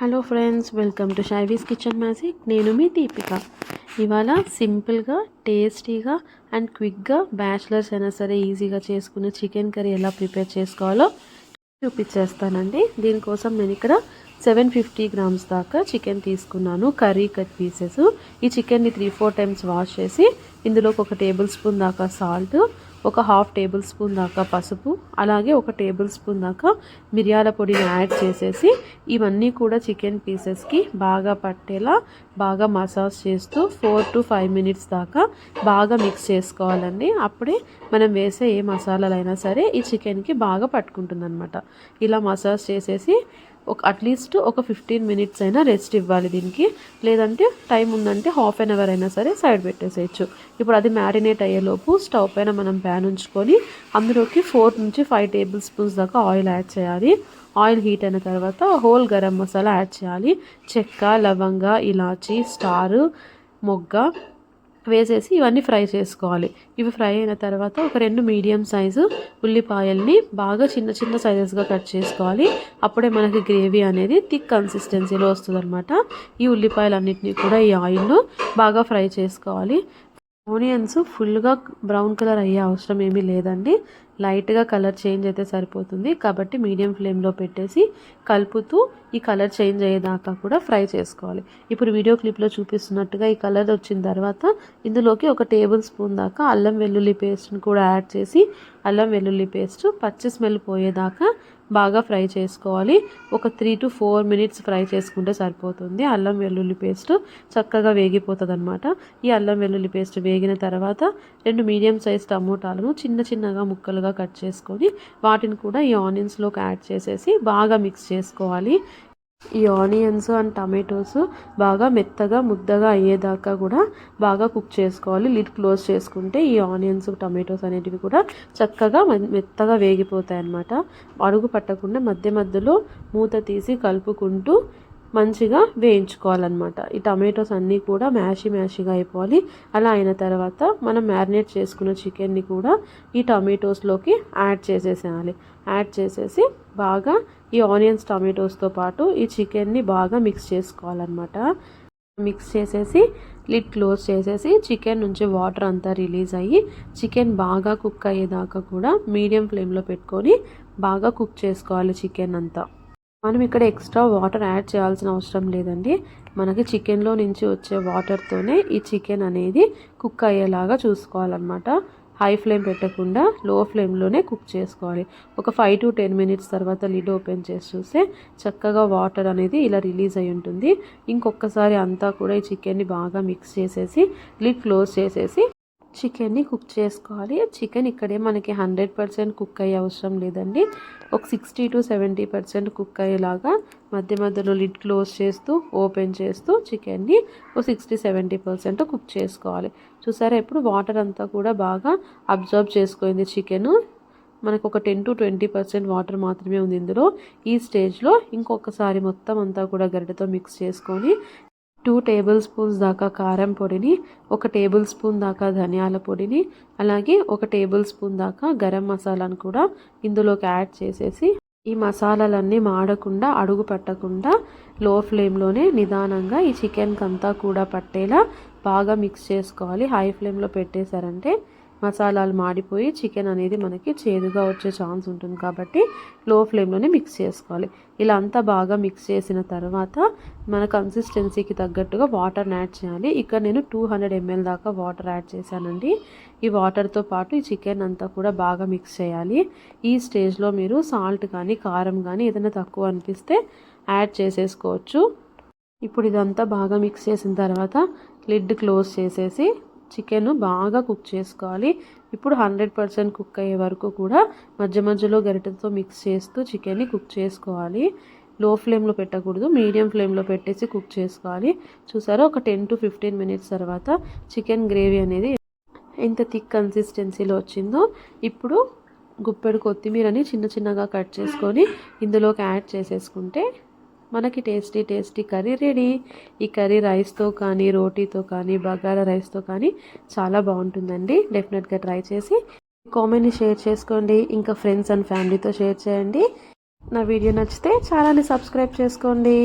Hello friends, welcome to Shaivi's kitchen magic. నేను మీ దీపిక. ఇవాళ సింపుల్గా, టేస్టీగా అండ్ క్విక్గా బ్యాచిలర్స్ అయినా సరే ఈజీగా చేసుకునే చికెన్ కర్రీ ఎలా ప్రిపేర్ చేసుకోవాలో చూపించేస్తానండి. దీనికోసం నేను ఇక్కడ 750 గ్రామ్స్ దాకా చికెన్ తీసుకున్నాను, కర్రీ కట్ పీసెస్. ఈ చికెన్ని 3-4 టైమ్స్ వాష్ చేసి ఇందులోకి 1 టేబుల్ స్పూన్ దాకా సాల్ట్, ఒక 1/2 టేబుల్ స్పూన్ దాకా పసుపు, అలాగే 1 టేబుల్ స్పూన్ దాకా మిరియాల పొడిని యాడ్ చేసేసి ఇవన్నీ కూడా చికెన్ పీసెస్కి బాగా పట్టేలా బాగా మసాజ్ చేస్తూ 4 to 5 మినిట్స్ దాకా బాగా మిక్స్ చేసుకోవాలండి. అప్పుడే మనం వేసే ఏ మసాలాలైనా సరే ఈ చికెన్కి బాగా పట్టుకుంటుంది అనమాట. ఇలా మసాజ్ చేసేసి అట్లీస్ట్ ఒక 15 మినిట్స్ అయినా రెస్ట్ ఇవ్వాలి దీనికి. లేదంటే టైం ఉందంటే హాఫ్ అన్ అవర్ అయినా సరే సైడ్ పెట్టేసేయచ్చు. ఇప్పుడు అది మ్యారినేట్ అయ్యేలోపు స్టవ్ పైన మనం ప్యాన్ ఉంచుకొని అందులోకి 4 నుంచి 5 టేబుల్ స్పూన్స్ దాకా ఆయిల్ యాడ్ చేయాలి. ఆయిల్ హీట్ అయిన తర్వాత హోల్ గరం మసాలా యాడ్ చేయాలి. చెక్క, లవంగ, ఇలాచీ, స్టార్, మొగ్గ వేసేసి ఇవన్నీ ఫ్రై చేసుకోవాలి. ఇవి ఫ్రై అయిన తర్వాత ఒక 2 మీడియం సైజు ఉల్లిపాయల్ని బాగా చిన్న చిన్న సైజెస్గా కట్ చేసుకోవాలి. అప్పుడే మనకి గ్రేవీ అనేది థిక్ కన్సిస్టెన్సీలో వస్తుంది అనమాట. ఈ ఉల్లిపాయలన్నింటినీ కూడా ఈ ఆయిల్లో బాగా ఫ్రై చేసుకోవాలి. ఆనియన్స్ ఫుల్గా బ్రౌన్ కలర్ అయ్యే అవసరం ఏమీ లేదండి. లైట్గా కలర్ చేంజ్ అయితే సరిపోతుంది. కాబట్టి మీడియం ఫ్లేమ్లో పెట్టేసి కలుపుతూ ఈ కలర్ చేంజ్ అయ్యేదాకా కూడా ఫ్రై చేసుకోవాలి. ఇప్పుడు వీడియో క్లిప్లో చూపిస్తున్నట్టుగా ఈ కలర్ వచ్చిన తర్వాత ఇందులోకి 1 టేబుల్ స్పూన్ దాకా అల్లం వెల్లుల్లి పేస్ట్ని కూడా యాడ్ చేసి అల్లం వెల్లుల్లి పేస్ట్ పచ్చి స్మెల్ పోయేదాకా బాగా ఫ్రై చేసుకోవాలి. ఒక 3 to 4 మినిట్స్ ఫ్రై చేసుకుంటే సరిపోతుంది. అల్లం వెల్లుల్లి పేస్ట్ చక్కగా వేగిపోతుంది అనమాట. ఈ అల్లం వెల్లుల్లి పేస్ట్ వేగిన తర్వాత 2 మీడియం సైజ్ టమోటాలను చిన్న చిన్నగా ముక్కలుగా కట్ చేసుకొని వాటిని కూడా ఈ ఆనియన్స్లోకి యాడ్ చేసేసి బాగా మిక్స్ చేసుకోవాలి. ఈ ఆనియన్స్ అండ్ టమాటోస్ బాగా మెత్తగా ముద్దగా అయ్యేదాకా కూడా బాగా కుక్ చేసుకోవాలి. లిడ్ క్లోజ్ చేసుకుంటే ఈ ఆనియన్స్, టమాటోస్ అనేటివి కూడా చక్కగా మెత్తగా వేగిపోతాయి అన్నమాట. అడుగు పట్టకుండా మధ్య మధ్యలో మూత తీసి కలుపుకుంటూ మంచిగా వేయించుకోవాలన్నమాట. ఈ టమాటోస్ అన్నీ కూడా మ్యాషీగా అయిపోవాలి. అలా అయిన తర్వాత మనం మ్యారినేట్ చేసుకున్న చికెన్ని కూడా ఈ టమాటోస్లోకి యాడ్ చేసేసేయాలి. యాడ్ చేసేసి బాగా ఈ ఆనియన్స్, టమాటోస్తో పాటు ఈ చికెన్ని బాగా మిక్స్ చేసుకోవాలన్నమాట. మిక్స్ చేసేసి లిడ్ క్లోజ్ చేసేసి చికెన్ నుంచి వాటర్ అంతా రిలీజ్ అయ్యి చికెన్ బాగా కుక్ అయ్యేదాకా కూడా మీడియం ఫ్లేమ్లో పెట్టుకొని బాగా కుక్ చేసుకోవాలి చికెన్ అంతా. మనం ఇక్కడ ఎక్స్ట్రా వాటర్ యాడ్ చేయాల్సిన అవసరం లేదండి. మనకి చికెన్లో నుంచి వచ్చే వాటర్తోనే ఈ చికెన్ అనేది కుక్ అయ్యేలాగా చూసుకోవాలన్నమాట. హై ఫ్లేమ్ పెట్టకుండా లో ఫ్లేమ్లోనే కుక్ చేసుకోవాలి. ఒక 5 to 10 మినిట్స్ తర్వాత లిడ్ ఓపెన్ చేసి చూస్తే చక్కగా వాటర్ అనేది ఇలా రిలీజ్ అయి ఉంటుంది. ఇంకొకసారి అంతా కూడా ఈ చికెన్ని బాగా మిక్స్ చేసేసి లిడ్ క్లోజ్ చేసేసి చికెన్ని కుక్ చేసుకోవాలి. చికెన్ ఇక్కడే మనకి 100% కుక్ అయ్యే అవసరం లేదండి. ఒక 60 to 70% కుక్ అయ్యేలాగా మధ్య మధ్యలో లిడ్ క్లోజ్ చేస్తూ ఓపెన్ చేస్తూ చికెన్ని ఒక 60-70% కుక్ చేసుకోవాలి. చూసారా, ఇప్పుడు వాటర్ అంతా కూడా బాగా అబ్జర్వ్ చేసుకుంది చికెన్. మనకు ఒక 10 to 20% వాటర్ మాత్రమే ఉంది ఇందులో. ఈ స్టేజ్లో ఇంకొకసారి మొత్తం అంతా కూడా గరిటెతో మిక్స్ చేసుకొని 2 టేబుల్ స్పూన్స్ దాకా కారం పొడిని, 1 టేబుల్ స్పూన్ దాకా ధనియాల పొడిని, అలాగే 1 టేబుల్ స్పూన్ దాకా గరం మసాలాను కూడా ఇందులోకి యాడ్ చేసేసి ఈ మసాలాలన్నీ మాడకుండా, అడుగు పట్టకుండా లో ఫ్లేమ్లోనే నిదానంగా ఈ చికెన్కి అంతా కూడా పట్టేలా బాగా మిక్స్ చేసుకోవాలి. హై ఫ్లేమ్లో పెట్టేశారంటే మసాలాలు మాడిపోయి చికెన్ అనేది మనకి చేదుగా వచ్చే ఛాన్స్ ఉంటుంది. కాబట్టి లో ఫ్లేమ్లోనే మిక్స్ చేసుకోవాలి. ఇలా అంతా బాగా మిక్స్ చేసిన తర్వాత మన కన్సిస్టెన్సీకి తగ్గట్టుగా వాటర్ని యాడ్ చేయాలి. ఇక్కడ నేను 200 ml దాకా వాటర్ యాడ్ చేశానండి. ఈ వాటర్తో పాటు ఈ చికెన్ అంతా కూడా బాగా మిక్స్ చేయాలి. ఈ స్టేజ్లో మీరు సాల్ట్ కానీ కారం కానీ ఏదైనా తక్కువ అనిపిస్తే యాడ్ చేసేసుకోవచ్చు. ఇప్పుడు ఇదంతా బాగా మిక్స్ చేసిన తర్వాత లిడ్ క్లోజ్ చేసేసి చికెన్ బాగా కుక్ చేసుకోవాలి. ఇప్పుడు 100% కుక్ అయ్యే వరకు కూడా మధ్య మధ్యలో గరిటెతో మిక్స్ చేస్తూ చికెన్ని కుక్ చేసుకోవాలి. లో ఫ్లేమ్లో పెట్టకూడదు, మీడియం ఫ్లేమ్లో పెట్టేసి కుక్ చేసుకోవాలి. చూసారా, ఒక 10 to 15 మినిట్స్ తర్వాత చికెన్ గ్రేవీ అనేది ఎంత థిక్ కన్సిస్టెన్సీలో వచ్చిందో. ఇప్పుడు గుప్పెడు కొత్తిమీరని చిన్న చిన్నగా కట్ చేసుకొని ఇందులోకి యాడ్ చేసేసుకుంటే మనకి టేస్టీ కర్రీ రెడీ. ఈ కర్రీ రైస్తో కానీ, రోటీతో కానీ, బగారా రైస్తో కానీ చాలా బాగుంటుందండి. డెఫినెట్గా ట్రై చేసి కామెంట్ని షేర్ చేసుకోండి. ఇంకా ఫ్రెండ్స్ అండ్ ఫ్యామిలీతో షేర్ చేయండి. నా వీడియో నచ్చితే ఛానల్ని సబ్స్క్రైబ్ చేసుకోండి.